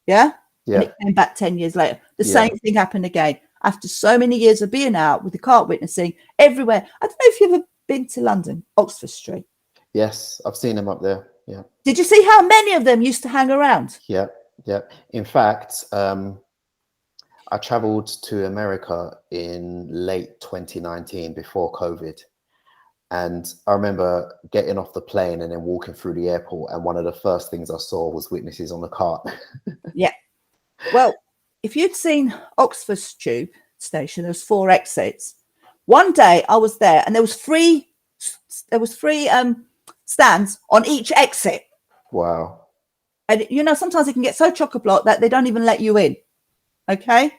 Yeah? And it came back 10 years later. The same thing happened again. after so many years of being out with the cart witnessing everywhere. I don't know if you've ever been to London, Oxford Street. Yes, I've seen them up there. Yeah. Did you see how many of them used to hang around? Yeah. Yeah. In fact, I traveled to America in late 2019 before COVID. And I remember getting off the plane and then walking through the airport. And one of the first things I saw was witnesses on the cart. Yeah. Well, if you'd seen Oxford Tube station, there's 4 exits. One day I was there and there was three stands on each exit. Wow. And, you know, sometimes it can get so chock-a-block that they don't even let you in. Okay.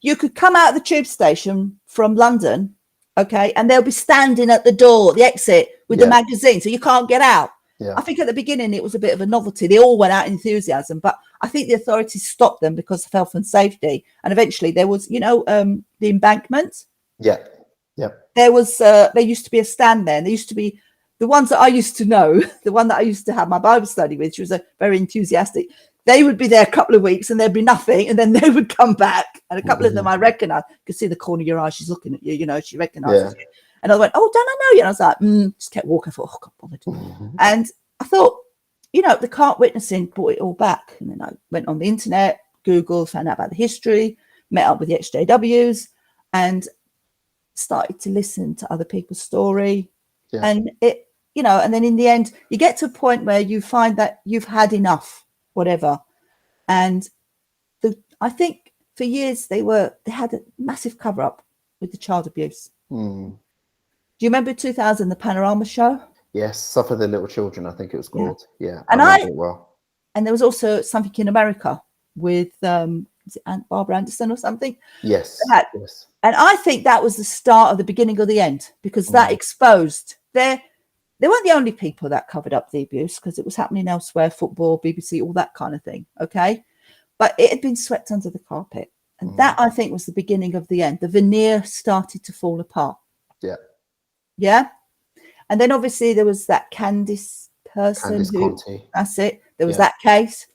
You could come out of the tube station from London. Okay. And they'll be standing at the door, the exit with the magazine. So you can't get out. Yeah. I think at the beginning it was a bit of a novelty. They all went out in enthusiasm, but I think the authorities stopped them because of health and safety. And eventually there was, you know, the embankment. Yeah. Yeah. There was, there used to be a stand there. And there used to be the ones that I used to know, the one that I used to have my Bible study with, she was a very enthusiastic. They would be there a couple of weeks and there'd be nothing. And then they would come back. And a couple of them I recognized. You could see the corner of your eye. She's looking at you, you know, she recognizes you. And I went, oh, don't I know you? And I was like, just kept walking. I thought, oh, God bothered. And I thought, you know, the cart witnessing brought it all back. And then I went on the internet, Googled, found out about the history, met up with the ExJWs and started to listen to other people's story. Yeah. And it, you know, and then in the end, you get to a point where you find that you've had enough, whatever. And I think for years they had a massive cover up with the child abuse. Do you remember 2000, the Panorama show? Yes, Suffer the Little Children, I think it was called. Yeah, and I remember it well. And there was also something in America with is it Aunt Barbara Anderson or something? Yes, yes. And I think that was the start of the beginning of the end, because that exposed they weren't the only people that covered up the abuse, because it was happening elsewhere, football, BBC, all that kind of thing. Okay. But it had been swept under the carpet. And that, I think, was the beginning of the end. The veneer started to fall apart. Yeah. Yeah. And then obviously there was that Candice person. Conti. That's it. There was that case.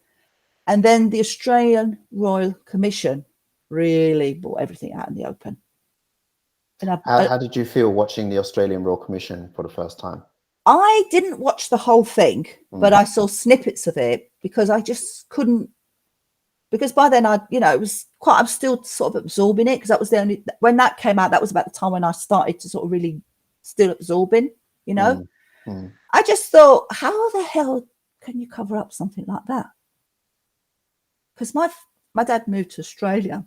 And then the Australian Royal Commission really brought everything out in the open. And how did you feel watching the Australian Royal Commission for the first time? I didn't watch the whole thing, but I saw snippets of it because I just couldn't. Because by then it was I'm still sort of absorbing it, because that was the only, when that came out, that was about the time when I started to sort of really still absorbing, you know. I just thought, how the hell can you cover up something like that? Because my dad moved to Australia,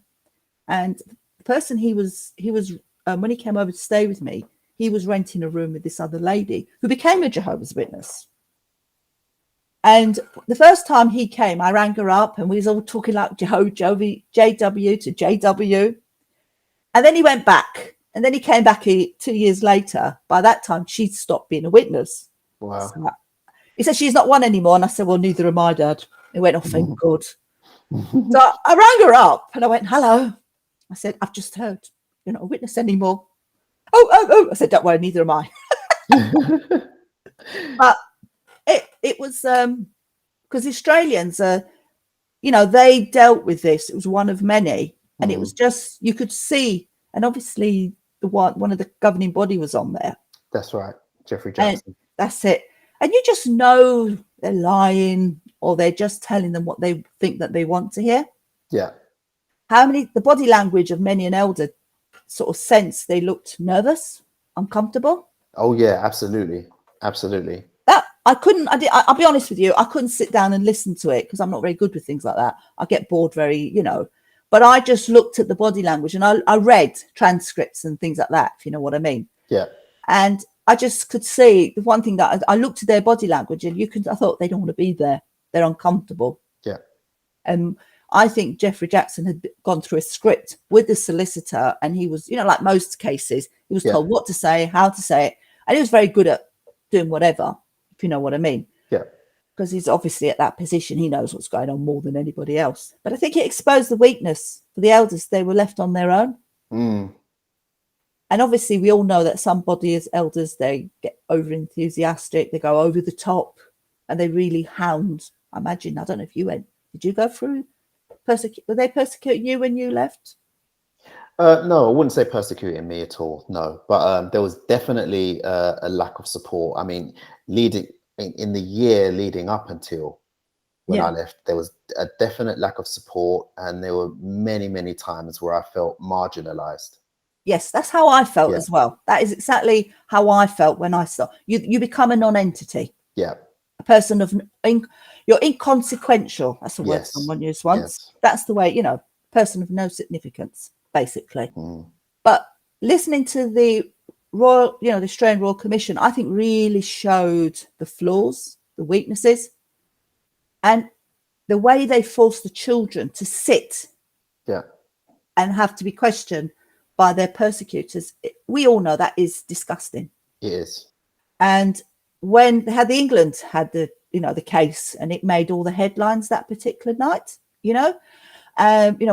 and the person he was when he came over to stay with me, he was renting a room with this other lady who became a Jehovah's Witness. And the first time he came, I rang her up and we was all talking like JW to JW. And then he went back, and then he came back 2 years later. By that time, she'd stopped being a witness. Wow. So he said, she's not one anymore. And I said, well, neither am I, Dad. He went, oh, thank God. So I rang her up and I went, hello. I said, I've just heard you're not a witness anymore. Oh. I said, don't worry, neither am I. But it was because the Australians they dealt with this. It was one of many, and it was just, you could see, and obviously one of the governing body was on there. That's right, Jeffrey Jackson. And that's it. And you just know they're lying, or they're just telling them what they think that they want to hear. Yeah. The body language of many an elder sort of sense they looked nervous, uncomfortable. Oh yeah, absolutely. That I'll be honest with you, I couldn't sit down and listen to it because I'm not very good with things like that. I get bored very, but I just looked at the body language, and I read transcripts and things like that, if you know what I mean. Yeah. And I just could see the one thing that I looked at their body language, and I thought they don't want to be there. They're uncomfortable. Yeah. And I think Jeffrey Jackson had gone through a script with the solicitor, and he was, like most cases, he was told what to say, how to say it. And he was very good at doing whatever, if you know what I mean. Yeah. Because he's obviously at that position. He knows what's going on more than anybody else. But I think it exposed the weakness for the elders. They were left on their own. And obviously we all know that some body as elders, they get over enthusiastic, they go over the top, and they really hound. I imagine, I don't know if you went, did you go through were they persecuting you when you left? No, I wouldn't say persecuting me at all. No, but there was definitely a lack of support. I mean, leading in the year leading up until when I left, there was a definite lack of support, and there were many, many times where I felt marginalized. Yes, that's how I felt Yeah. as well. That is exactly how I felt when I saw you become a non-entity. Yeah. A person of you're inconsequential. That's the word Yes. someone used once. Yes. That's the way, you know, person of no significance, basically. Mm. But listening to the Royal, you know, the Australian Royal Commission, I think really showed the flaws, the weaknesses, and the way they forced the children to sit and have to be questioned by their persecutors. We all know that is disgusting. It is. And when they had England had the, you know, the case, and it made all the headlines that particular night, you know,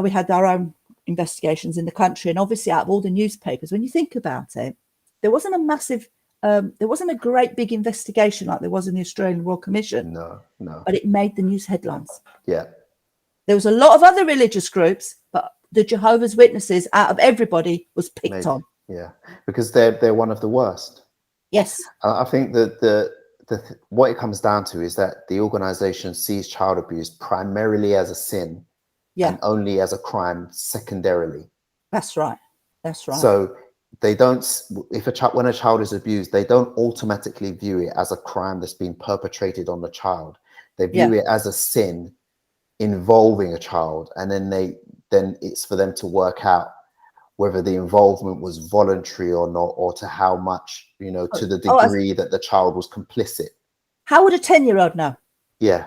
we had our own investigations in the country, and obviously out of all the newspapers, when you think about it, there wasn't a massive, there wasn't a great big investigation like there was in the Australian Royal Commission. No. But it made the news headlines. Yeah. There was a lot of other religious groups, but the Jehovah's Witnesses, out of everybody, was picked on. Yeah, because they're one of the worst. Yes. I think that what it comes down to is that the organization sees child abuse primarily as a sin, and only as a crime secondarily. That's right. That's right. So they don't, when a child is abused, they don't automatically view it as a crime that's been perpetrated on the child. They view it as a sin involving a child, and then it's for them to work out whether the involvement was voluntary or not, or to how much, you know, to the degree that the child was complicit. How would a 10-year-old know? Yeah.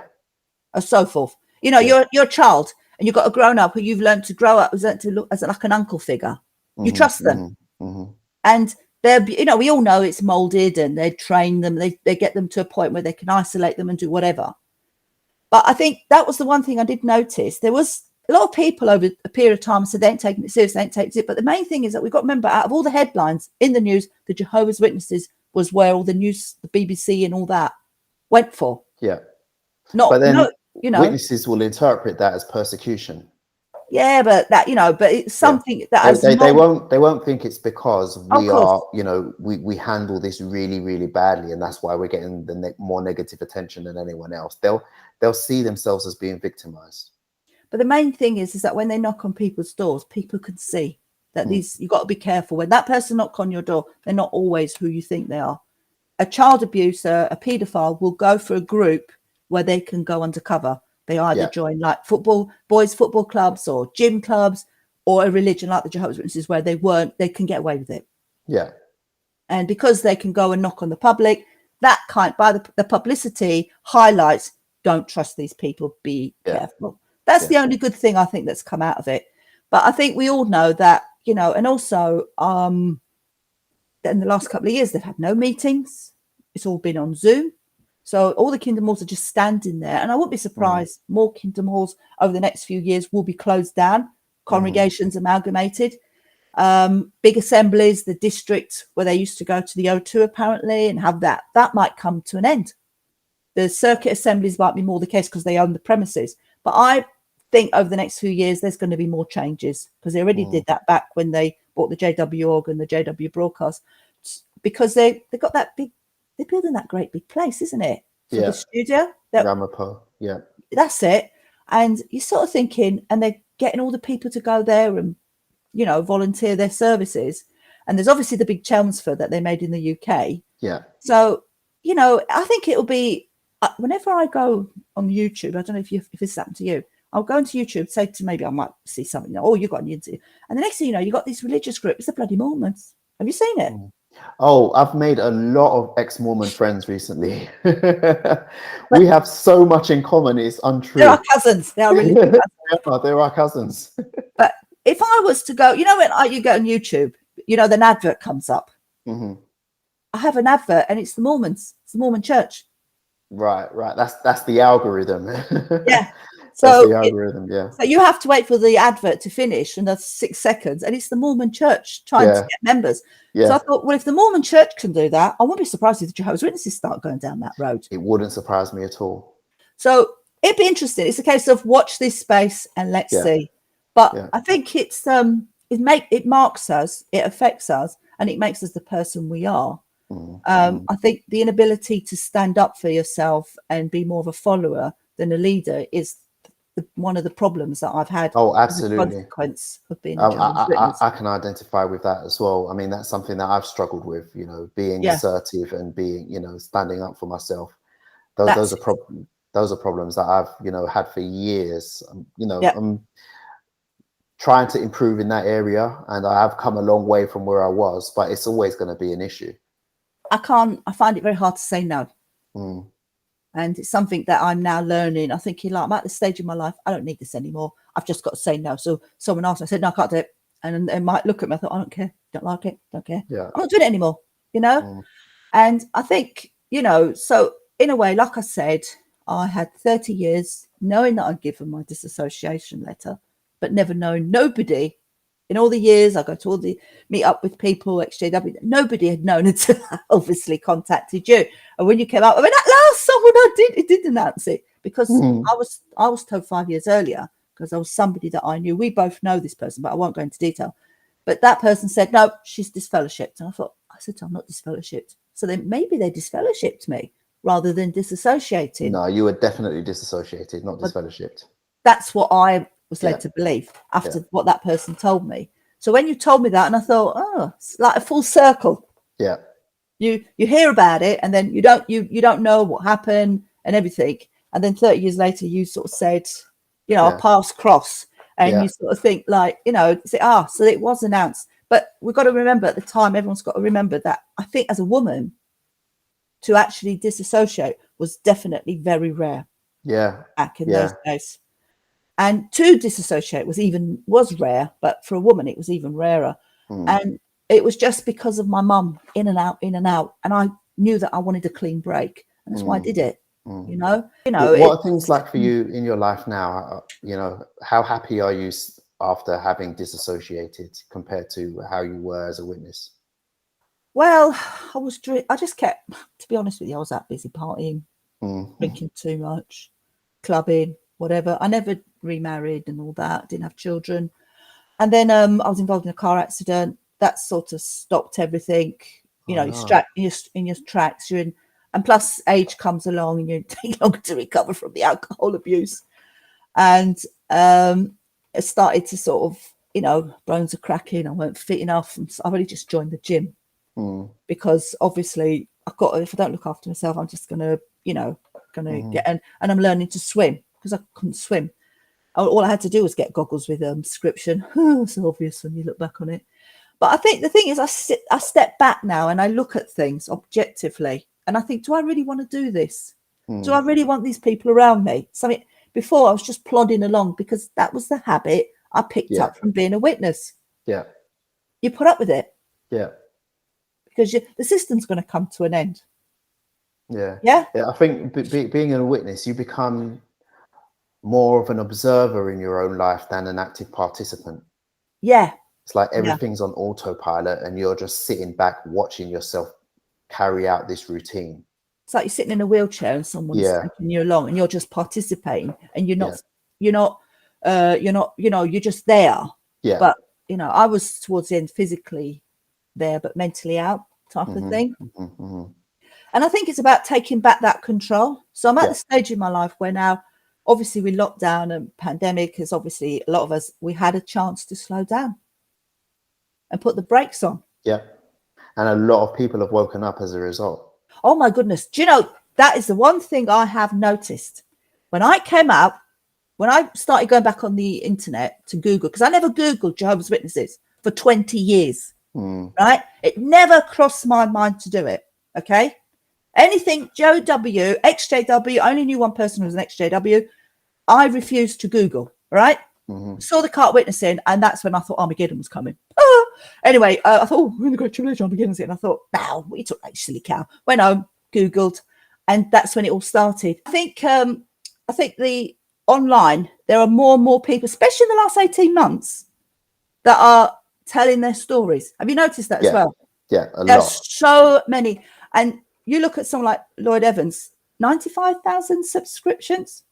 Or so forth. You know, you're a child, and you've got a grown up who you've learned to grow up, learned to look as like an uncle figure. You trust them. And they're, you know, we all know it's molded, and they train them, they get them to a point where they can isolate them and do whatever. But I think that was the one thing I did notice. There was a lot of people over a period of time said they ain't taking it serious, they ain't taking it serious. But the main thing is that we've got to remember, out of all the headlines in the news, the Jehovah's Witnesses was where all the news, the BBC and all that went for. Yeah. But then, you know, witnesses will interpret that as persecution. Yeah, but that, you know, but it's something that they won't think it's because we are, you know, we handle this really, really badly, and that's why we're getting the more negative attention than anyone else. They'll see themselves as being victimized. But the main thing is that when they knock on people's doors, people can see that you've got to be careful. When that person knocks on your door, they're not always who you think they are. A child abuser, a paedophile, will go for a group where they can go undercover. They either join like boys' football clubs or gym clubs, or a religion like the Jehovah's Witnesses where they can get away with it. Yeah. And because they can go and knock on the public, that by the publicity highlights, don't trust these people, be careful. That's the only good thing I think that's come out of it. But I think we all know that, you know, and also in the last couple of years, they've had no meetings. It's all been on Zoom. So all the Kingdom Halls are just standing there. And I wouldn't be surprised more Kingdom Halls over the next few years will be closed down, congregations amalgamated, big assemblies, the district where they used to go to the O2 apparently, and have that might come to an end. The circuit assemblies might be more the case because they own the premises. But I think over the next few years, there's going to be more changes, because they already did that back when they bought the JW organ, the JW broadcast, because they've got that big, they're building that great big place, isn't it? For the studio. Ramapo, that's it. And you're sort of thinking, and they're getting all the people to go there and, you know, volunteer their services. And there's obviously the big Chelmsford that they made in the UK. Yeah. So, you know, I think it'll be, whenever I go on YouTube, I don't know if this happened to you, I'll go into YouTube, say to maybe I might see something, oh, you got an interview. And the next thing you know, you got this religious group, it's the bloody Mormons. Have you seen it? Oh, I've made a lot of ex-Mormon friends recently. We have so much in common, it's untrue. They're our cousins. They are really good cousins. They're our cousins. But if I was to go, you know, when you go on YouTube, you know, an advert comes up. I have an advert and it's the Mormons. It's the Mormon Church. Right. That's the algorithm. Yeah. So the algorithm, So you have to wait for the advert to finish, and that's 6 seconds, and it's the Mormon Church trying to get members. So I thought, well, if the Mormon Church can do that, I wouldn't be surprised if the Jehovah's Witnesses start going down that road. It wouldn't surprise me at all. So it'd be interesting. It's a case of watch this space and let's see. But I think it's it marks us, it affects us, and it makes us the person we are. I think the inability to stand up for yourself and be more of a follower than a leader is one of the problems that I've had. Oh, as a absolutely. consequence of being a Jehovah's Witness. I can identify with that as well. I mean, that's something that I've struggled with, you know, being assertive and being, you know, standing up for myself. Those are problems that I've, you know, had for years. You know, I'm trying to improve in that area, and I have come a long way from where I was, but it's always going to be an issue. I find it very hard to say no. And it's something that I'm now learning. I think I'm at the stage in my life, I don't need this anymore. I've just got to say no. So someone asked me, I said, no, I can't do it. And they might look at me, I thought, I don't care, don't like it, don't care. Yeah. I'm not doing it anymore, you know? And I think, you know, so in a way, like I said, I had 30 years knowing that I'd given my disassociation letter, but never known, nobody in all the years I go to all the meet up with people, ExJW, nobody had known until I obviously contacted you. And when you came out, I mean, at last someone did announce it, because I was told 5 years earlier, because I was somebody that I knew. We both know this person, but I won't go into detail. But that person said, no, she's disfellowshipped. And I said, I'm not disfellowshipped. So then maybe they disfellowshipped me rather than disassociating. No, you were definitely disassociated, not disfellowshipped. That's what I was led to believe after what that person told me. So when you told me that, and I thought, oh, it's like a full circle. Yeah. You hear about it, and then you don't know what happened and everything. And then 30 years later, you sort of said, you know, our paths cross, and you sort of think like, you know, say, so it was announced. But we've got to remember at the time, everyone's got to remember that I think as a woman to actually disassociate was definitely very rare. Yeah. Back in those days. And to disassociate was rare, but for a woman, it was even rarer. And it was just because of my mum, in and out. And I knew that I wanted a clean break. And that's why I did it, you know. What are things like for you in your life now? You know, how happy are you after having disassociated compared to how you were as a witness? Well, I just kept, to be honest with you, I was that busy partying, drinking too much, clubbing, whatever. I never remarried and all that, didn't have children. And then I was involved in a car accident that sort of stopped everything. You know, you're in your tracks, you're in, and plus age comes along and you take longer to recover from the alcohol abuse. And it started to sort of, you know, bones are cracking, I weren't fit enough. And so I really just joined the gym because obviously if I don't look after myself, I'm just gonna get, and I'm learning to swim because I couldn't swim. All I had to do was get goggles with prescription. It's obvious when you look back on it. But I think the thing is, I step back now and I look at things objectively, and I think, do I really want to do this? Do I really want these people around me? So before I was just plodding along because that was the habit I picked up from being a witness. Yeah. You put up with it. Yeah. Because the system's going to come to an end. Yeah. Yeah. Yeah. I think being a witness, you become more of an observer in your own life than an active participant. Yeah. It's like everything's on autopilot and you're just sitting back watching yourself carry out this routine. It's like you're sitting in a wheelchair and someone's taking you along and you're just participating and you're not, you're just there. Yeah. But, you know, I was towards the end physically there, but mentally out type of thing. And I think it's about taking back that control. So I'm at the stage in my life where now, obviously with lockdown and pandemic, is obviously a lot of us, we had a chance to slow down and put the brakes on. Yeah. And a lot of people have woken up as a result. Oh my goodness. Do you know, that is the one thing I have noticed. When I came out, when I started going back on the internet to Google, because I never Googled Jehovah's Witnesses for 20 years, right? It never crossed my mind to do it, okay? Anything JW, ExJW, I only knew one person who was an ExJW. I refused to Google, right? Saw the cart witnessing, and that's when I thought Armageddon was coming. Anyway, I thought, we're in the Great Tribulation, Armageddon's it. And I thought, wow, what you took that silly cow. Went home, Googled, and that's when it all started. I think the online, there are more and more people, especially in the last 18 months, that are telling their stories. Have you noticed that as well? Yeah, a lot. There's so many. And you look at someone like Lloyd Evans, 95,000 subscriptions.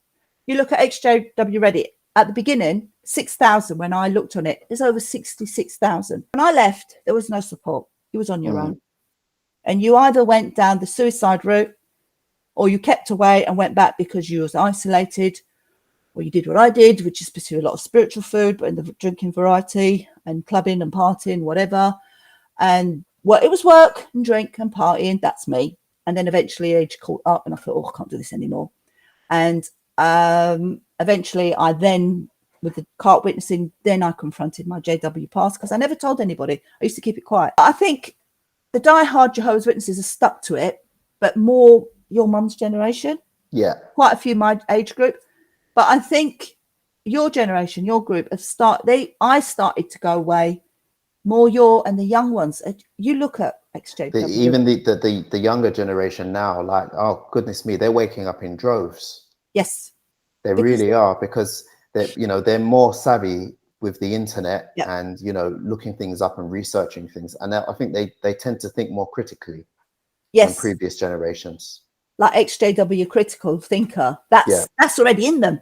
You look at ExJW Reddit at the beginning, 6,000. When I looked on it, there's over 66,000. When I left, there was no support. You was on your own. And you either went down the suicide route, or you kept away and went back because you was isolated, or you did what I did, which is pursue a lot of spiritual food, but in the drinking variety and clubbing and partying, whatever. And it was work and drink and partying. That's me. And then eventually age caught up and I thought, I can't do this anymore. And eventually I then, with the cart witnessing, then I confronted my JW past because I never told anybody. I used to keep it quiet. I think the die-hard Jehovah's Witnesses are stuck to it, but more your mum's generation. Yeah. Quite a few my age group. But I think your generation, your group, I started to go away. More and the young ones. You look at ExJW. Even the younger generation now, like, oh goodness me, they're waking up in droves. Yes. They really are, because they're more savvy with the internet and, looking things up and researching things. And I think they tend to think more critically than previous generations. Like ExJW, critical thinker. That's already in them.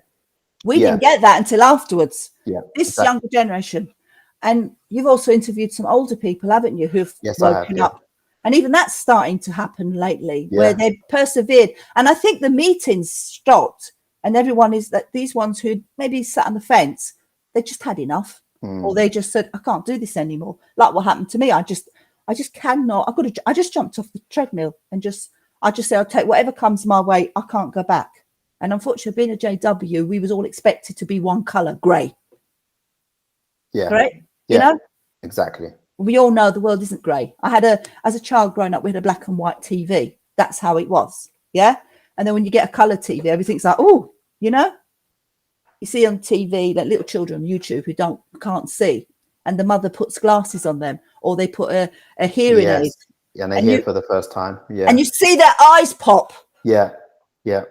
We didn't get that until afterwards. Yeah. This younger generation. And you've also interviewed some older people, haven't you, who've woken up. And even that's starting to happen lately, where they've persevered. And I think the meetings stopped, and everyone is that these ones who maybe sat on the fence, they just had enough, or they just said, I can't do this anymore. Like what happened to me. I just cannot. I just jumped off the treadmill and I just say, I'll take whatever comes my way. I can't go back. And unfortunately, being a JW, we was all expected to be one color, grey. Yeah. Right? Yeah. Exactly. We all know the world isn't grey. As a child growing up, we had a black and white TV. That's how it was. Yeah. And then when you get a colour TV, everything's like, oh, you see on TV, like little children on YouTube who can't see, and the mother puts glasses on them, or they put a hearing aid. Yeah, and they hear for the first time. Yeah. And you see their eyes pop. Yeah. Yeah.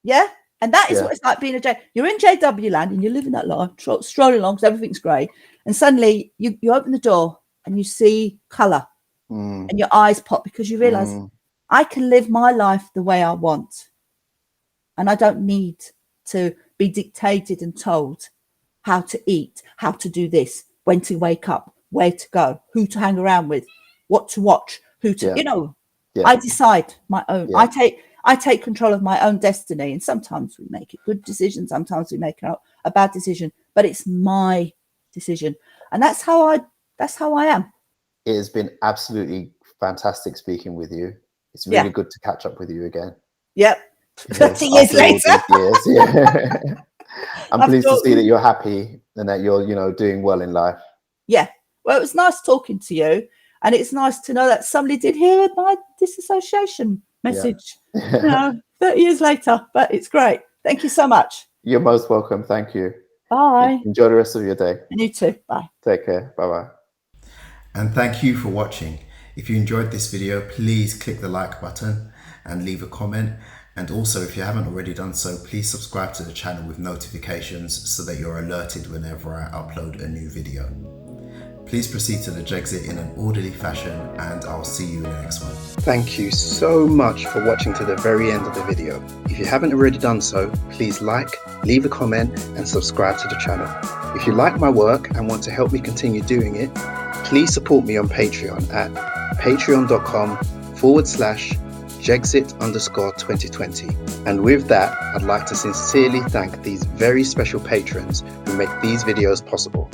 Yeah. And that is what it's like being you're in JW land and you're living that life, strolling along because everything's grey. And suddenly you open the door and you see colour and your eyes pop, because you realise I can live my life the way I want. And I don't need to be dictated and told how to eat, how to do this, when to wake up, where to go, who to hang around with, what to watch, I decide my own. Yeah. I take control of my own destiny, and sometimes we make a good decision, sometimes we make a bad decision, but it's my decision, and that's how I am. It has been absolutely fantastic speaking with you. It's really good to catch up with you again. Yep. 30 years later. I'm pleased to see that you're happy and that you're doing well in life. Yeah. Well, it was nice talking to you, and it's nice to know that somebody did hear my disassociation message 30 years later, but it's great. Thank you so much. You're most welcome. Thank you. Bye. Enjoy the rest of your day. And you too. Bye. Take care. Bye-bye. And thank you for watching. If you enjoyed this video, please click the like button and leave a comment. And also, if you haven't already done so, please subscribe to the channel with notifications so that you're alerted whenever I upload a new video. Please proceed to the Jexit in an orderly fashion, and I'll see you in the next one. Thank you so much for watching to the very end of the video. If you haven't already done so, please like, leave a comment and subscribe to the channel. If you like my work and want to help me continue doing it, please support me on Patreon at patreon.com/Jexit_2020. And with that, I'd like to sincerely thank these very special patrons who make these videos possible.